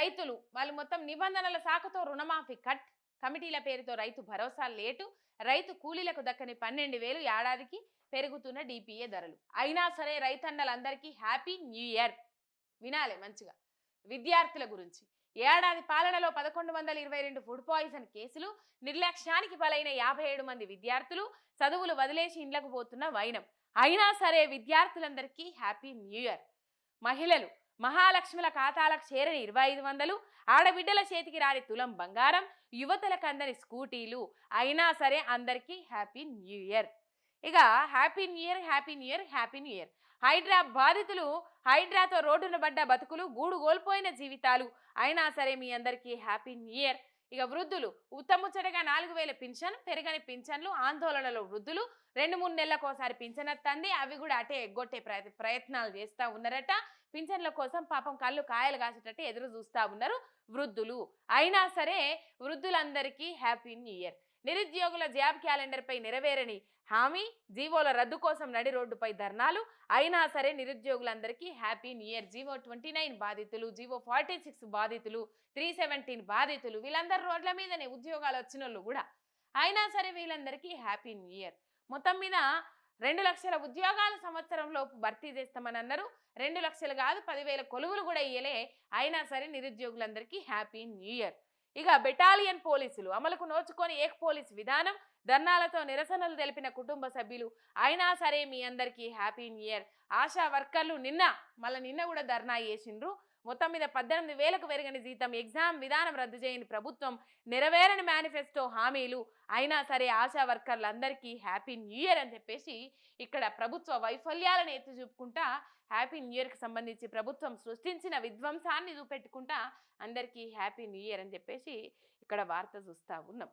రైతులు వాళ్ళు మొత్తం నిబంధనల శాఖతో రుణమాఫీ కట్, కమిటీల పేరుతో రైతు భరోసా లేటు, రైతు కూలీలకు దక్కని 12,000 ఏడాదికి, పెరుగుతున్న డిపిఏ ధరలు. అయినా సరే రైతన్నలందరికీ హ్యాపీ న్యూ ఇయర్. వినాలే మంచిగా. విద్యార్థుల గురించి ఏడాది పాలనలో 1122 ఫుడ్ పాయిజన్ కేసులు, నిర్లక్ష్యానికి బలైన 57 మంది విద్యార్థులు, చదువులు వదిలేసి ఇండ్లకు పోతున్న వైనం. అయినా సరే విద్యార్థులందరికీ హ్యాపీ న్యూ ఇయర్. మహిళలు మహాలక్ష్ముల ఖాతాలకు చేరని 2500, ఆడబిడ్డల చేతికి రాని తులం బంగారం, యువతలకు అందని స్కూటీలు. అయినా సరే అందరికీ హ్యాపీ న్యూ ఇయర్. ఇక happy new year, happy new year, happy new year. Hydraa బాధితులు, హైడ్రాతో రోడ్డున పడ్డ బతుకులు, గూడు కోల్పోయిన జీవితాలు. అయినా సరే మీ అందరికీ హ్యాపీ న్యూ ఇయర్. ఇక వృద్ధులు ఉత్తముచ్చటగా 4000 పింఛన్, పెరగని పింఛన్లు, ఆందోళనలో వృద్ధులు. 2-3 నెలలకోసారి పింఛన్ వస్తుంది, అవి కూడా అటే ఎగ్గొట్టే ప్రయత్నాలు చేస్తూ ఉన్నారట. పింఛన్ల కోసం పాపం కళ్ళు కాయలు కాసేటట్టు ఎదురు చూస్తూ ఉన్నారు వృద్ధులు. అయినా సరే వృద్ధులందరికీ హ్యాపీ న్యూ ఇయర్. నిరుద్యోగుల జాబ్ క్యాలెండర్పై నెరవేరని హామీ, జీవోల రద్దు కోసం నడి రోడ్డుపై ధర్నాలు. అయినా సరే నిరుద్యోగులందరికీ హ్యాపీ న్యూ ఇయర్. జీవో 29 బాధితులు, జీవో 46 బాధితులు, 317 బాధితులు, వీళ్ళందరూ రోడ్ల మీదనే ఉద్యోగాలు వచ్చిన వాళ్ళు కూడా. అయినా సరే వీళ్ళందరికీ హ్యాపీ న్యూ ఇయర్. మొత్తం మీద 2 లక్షల ఉద్యోగాలు సంవత్సరంలోపు భర్తీ చేస్తామని అన్నారు. 2 లక్షలు కాదు, 10,000 కొలువులు కూడా ఇయ్యలే. అయినా సరే నిరుద్యోగులందరికీ హ్యాపీ న్యూ ఇయర్. ఇక బెటాలియన్ పోలీసులు అమలుకు నోచుకొని ఏక్ పోలీస్ విధానం, ధర్నాలతో నిరసనలు తెలిపిన కుటుంబ సభ్యులు. అయినా సరే మీ అందరికీ హ్యాపీ న్యూ ఇయర్. ఆశా వర్కర్లు నిన్న కూడా ధర్నా చేసిండ్రు. మొత్తం మీద 18,000కు పెరగని జీతం, ఎగ్జామ్ విధానం రద్దు చేయని ప్రభుత్వం, నెరవేరని మేనిఫెస్టో హామీలు. అయినా సరే ఆశా వర్కర్లందరికీ హ్యాపీ న్యూ ఇయర్ అని చెప్పేసి ఇక్కడ ప్రభుత్వ వైఫల్యాలను ఎత్తి చూపుకుంటా, హ్యాపీ న్యూ ఇయర్కి సంబంధించి ప్రభుత్వం సృష్టించిన విధ్వంసాన్ని చూపెట్టుకుంటా అందరికీ హ్యాపీ న్యూ ఇయర్ అని చెప్పేసి ఇక్కడ వార్త చూస్తూ ఉన్నాం.